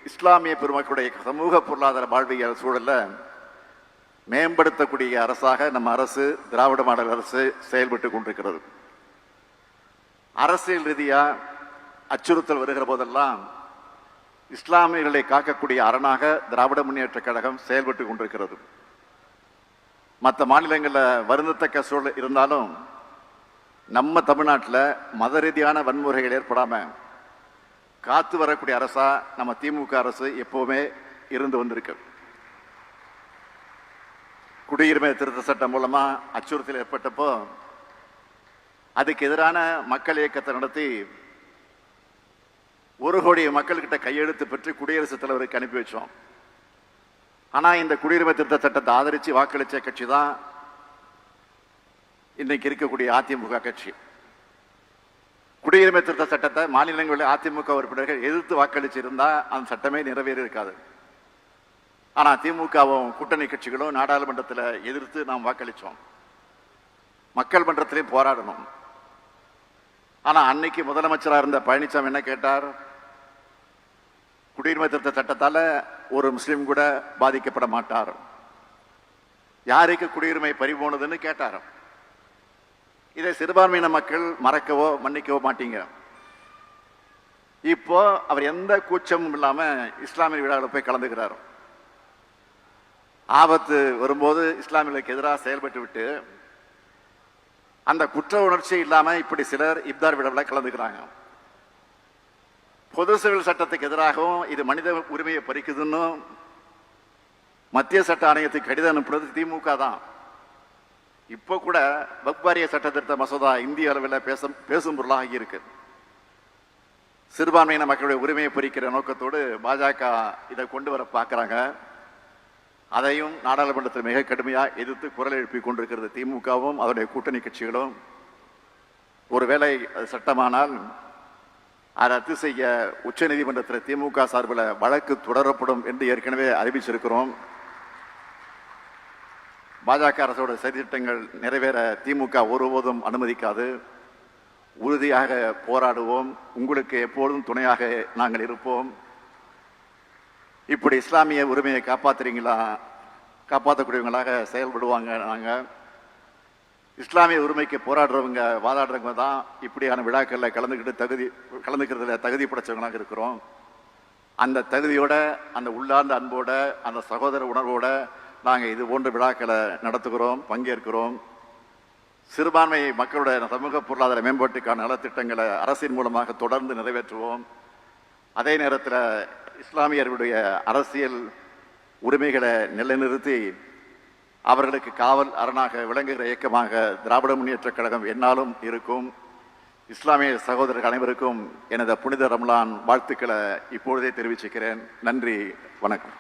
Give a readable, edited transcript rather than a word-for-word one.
இஸ்லாமிய பெருமக்களுடைய சமூக பொருளாதார வாழ்வியல் சூழல்ல மேம்படுத்தக்கூடிய அரசாக நம்ம அரசு, திராவிட மாடல் அரசு செயல்பட்டு கொண்டிருக்கிறது. அரசியல் ரீதியா அச்சுறுத்தல் வருகிற போதெல்லாம் இஸ்லாமியர்களை காக்கக்கூடிய அரணாக திராவிட முன்னேற்ற கழகம் செயல்பட்டு கொண்டிருக்கிறது. மற்ற மாநிலங்களில் வருந்தத்தக்க சூழல் இருந்தாலும் நம்ம தமிழ்நாட்டில் மத ரீதியான வன்முறைகள் ஏற்படாம காத்து வரக்கூடிய அரசா நம்ம திமுக அரசு எப்பவுமே இருந்து வந்திருக்கு. குடியுரிமை திருத்த சட்டம் மூலமா அச்சுறுத்தல் ஏற்பட்டப்போ அதுக்கு எதிரான மக்கள் இயக்கத்தை நடத்தி 1 கோடி மக்கள்கிட்ட கையெழுத்து பெற்று குடியரசுத் தலைவருக்கு அனுப்பி வச்சோம். ஆனா இந்த குடியுரிமை திருத்த சட்டத்தை ஆதரிச்சு வாக்களிச்ச கட்சி தான் இன்னைக்கு இருக்கக்கூடிய அதிமுக கட்சி. குடியுரிமை திருத்த சட்டத்தை மாநிலங்களில் அதிமுக உறுப்பினர்கள் எதிர்த்து வாக்களிச்சிருந்தா அந்த சட்டமே நிறைவேறி இருக்காது. ஆனா திமுகவும் கூட்டணி கட்சிகளும் நாடாளுமன்றத்தில் எதிர்த்து நாம் வாக்களிச்சோம். மக்கள் மன்றத்திலையும் போராடணும். ஆனா அன்னைக்கு முதலமைச்சராக இருந்த பழனிசாமி என்ன கேட்டார்? குடியுரிமை திருத்த சட்டத்தால ஒரு முஸ்லீம் கூட பாதிக்கப்பட மாட்டார், யாருக்கு குடியுரிமை பறிபோனதுன்னு கேட்டார். இதை சிறுபான்மையின மக்கள் மறக்கவோ மன்னிக்கவோ மாட்டீங்க. இப்போ அவர் எந்த கூச்சமும் இல்லாம இஸ்லாமிய விழாவில் போய் கலந்துக்கிறார். ஆபத்து வரும்போது இஸ்லாமியர்களுக்கு எதிராக செயல்பட்டு விட்டு அந்த குற்ற உணர்ச்சி இல்லாம இப்படி சிலர் இப்தார் விழாவில் கலந்துக்கிறாங்க. பொது சிவில் சட்டத்துக்கு எதிராகவும் இது மனித உரிமையை பறிக்குதுன்னு மத்திய சட்ட ஆணையத்துக்கு கடிதம் அனுப்புறது திமுக தான். இப்போ கூட வக்பாரிய சட்ட திருத்த மசோதா இந்திய அளவில் பேசும் பொருளாக இருக்கு. சிறுபான்மையின மக்களுடைய உரிமையை பறிக்கிற நோக்கத்தோடு பாஜக இதை கொண்டு வர பார்க்கிறாங்க. அதையும் நாடாளுமன்றத்தில் மிக கடுமையாக எதிர்த்து குரல் எழுப்பி கொண்டிருக்கிறது திமுகவும் அதனுடைய கூட்டணி கட்சிகளும். ஒருவேளை சட்டமானால் அதை ரத்து செய்ய உச்ச நீதிமன்றத்தில் திமுக சார்பில் வழக்கு தொடரப்படும் என்று ஏற்கனவே அறிவிச்சிருக்கிறோம். பாஜக அரசோட சதித்திட்டங்கள் நிறைவேற திமுக ஒருபோதும் அனுமதிக்காது. உறுதியாக போராடுவோம். உங்களுக்கு எப்பொழுதும் துணையாக நாங்கள் இருப்போம். இப்படி இஸ்லாமிய உரிமையை காப்பாற்றக்கூடியவங்களாக செயல்படுவாங்க. நாங்கள் இஸ்லாமிய உரிமைக்கு போராடுறவங்க, வாதாடுறவங்க தான் இப்படியான விழாக்களில் கலந்துக்கிறதுல தகுதி படைச்சவங்களாக இருக்கிறோம். அந்த தகுதியோட, அந்த உள்ளார்ந்த அன்போட, அந்த சகோதர உணர்வோட நாங்கள் இது போன்ற விழாக்களை நடத்துகிறோம், பங்கேற்கிறோம். சிறுபான்மை மக்களுடைய சமூக பொருளாதார மேம்பாட்டுக்கான நலத்திட்டங்களை அரசின் மூலமாக தொடர்ந்து நிறைவேற்றுவோம். அதே நேரத்தில் இஸ்லாமியர்களுடைய அரசியல் உரிமைகளை நிலைநிறுத்தி அவர்களுக்கு காவல் அரணாக விளங்குகிற இயக்கமாக திராவிட முன்னேற்ற கழகம் என்னாலும் இருக்கும். இஸ்லாமிய சகோதரர்கள் அனைவருக்கும் எனது புனித ரம்லான் வாழ்த்துக்களை இப்பொழுதே தெரிவிச்சுக்கிறேன். நன்றி, வணக்கம்.